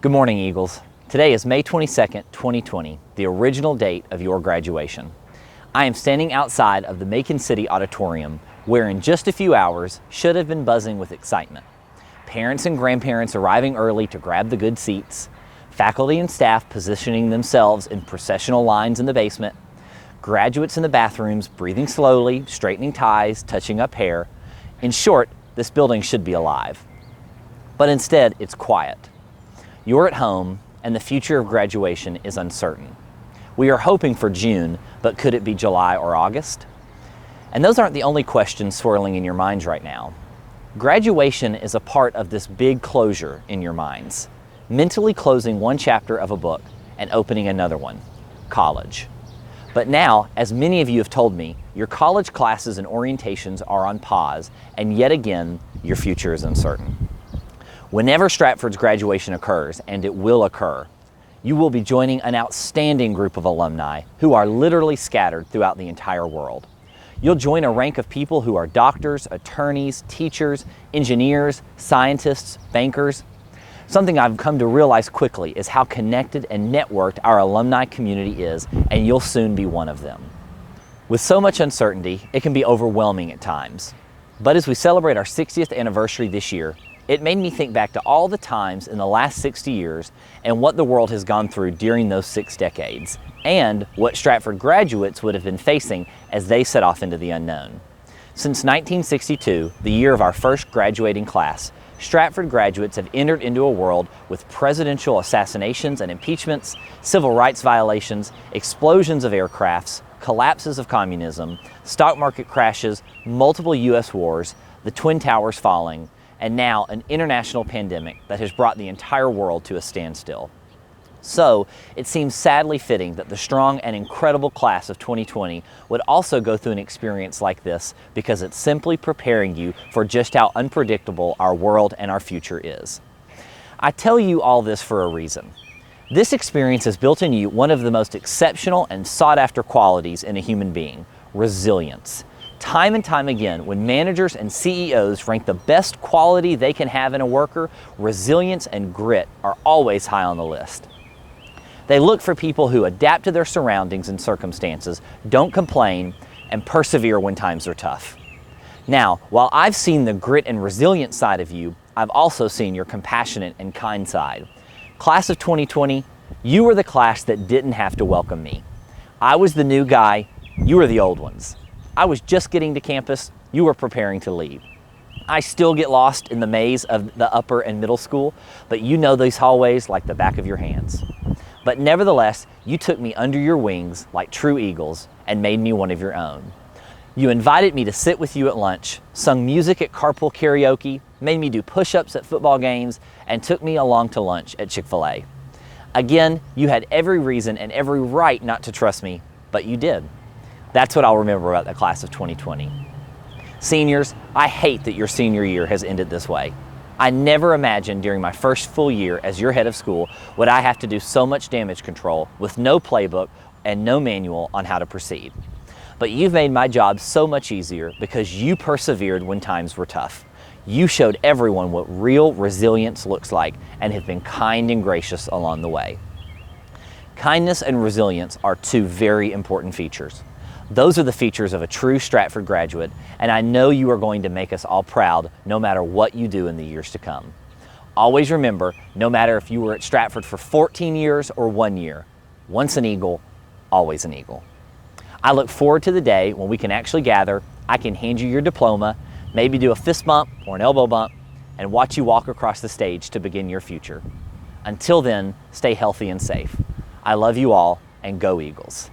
Good morning, Eagles. Today is May 22nd, 2020, the original date of your graduation. I am standing outside of the Macon City Auditorium, where in just a few hours should have been buzzing with excitement. Parents and grandparents arriving early to grab the good seats, faculty and staff positioning themselves in processional lines in the basement, graduates in the bathrooms breathing slowly, straightening ties, touching up hair. In short, this building should be alive. But instead, it's quiet. You're at home, and the future of graduation is uncertain. We are hoping for June, but could it be July or August? And those aren't the only questions swirling in your minds right now. Graduation is a part of this big closure in your minds, mentally closing one chapter of a book and opening another one, college. But now, as many of you have told me, your college classes and orientations are on pause, and yet again, your future is uncertain. Whenever Stratford's graduation occurs, and it will occur, you will be joining an outstanding group of alumni who are literally scattered throughout the entire world. You'll join a rank of people who are doctors, attorneys, teachers, engineers, scientists, bankers. Something I've come to realize quickly is how connected and networked our alumni community is, and you'll soon be one of them. With so much uncertainty, it can be overwhelming at times. But as we celebrate our 60th anniversary this year, it made me think back to all the times in the last 60 years and what the world has gone through during those 6 decades, and what Stratford graduates would have been facing as they set off into the unknown. Since 1962, the year of our first graduating class, Stratford graduates have entered into a world with presidential assassinations and impeachments, civil rights violations, explosions of aircrafts, collapses of communism, stock market crashes, multiple U.S. wars, the Twin Towers falling, and now an international pandemic that has brought the entire world to a standstill. So, it seems sadly fitting that the strong and incredible class of 2020 would also go through an experience like this, because it's simply preparing you for just how unpredictable our world and our future is. I tell you all this for a reason. This experience has built in you one of the most exceptional and sought-after qualities in a human being: resilience. Time and time again, when managers and CEOs rank the best quality they can have in a worker, resilience and grit are always high on the list. They look for people who adapt to their surroundings and circumstances, don't complain, and persevere when times are tough. Now, while I've seen the grit and resilience side of you, I've also seen your compassionate and kind side. Class of 2020, you were the class that didn't have to welcome me. I was the new guy, you were the old ones. I was just getting to campus, you were preparing to leave. I still get lost in the maze of the upper and middle school, but you know these hallways like the back of your hands. But nevertheless, you took me under your wings like true eagles and made me one of your own. You invited me to sit with you at lunch, sung music at carpool karaoke, made me do push-ups at football games, and took me along to lunch at Chick-fil-A. Again, you had every reason and every right not to trust me, but you did. That's what I'll remember about the class of 2020. Seniors, I hate that your senior year has ended this way. I never imagined during my first full year as your head of school would I have to do so much damage control with no playbook and no manual on how to proceed. But you've made my job so much easier because you persevered when times were tough. You showed everyone what real resilience looks like and have been kind and gracious along the way. Kindness and resilience are two very important features. Those are the features of a true Stratford graduate, and I know you are going to make us all proud no matter what you do in the years to come. Always remember, no matter if you were at Stratford for 14 years or 1 year, once an Eagle, always an Eagle. I look forward to the day when we can actually gather, I can hand you your diploma, maybe do a fist bump or an elbow bump, and watch you walk across the stage to begin your future. Until then, stay healthy and safe. I love you all, and go Eagles.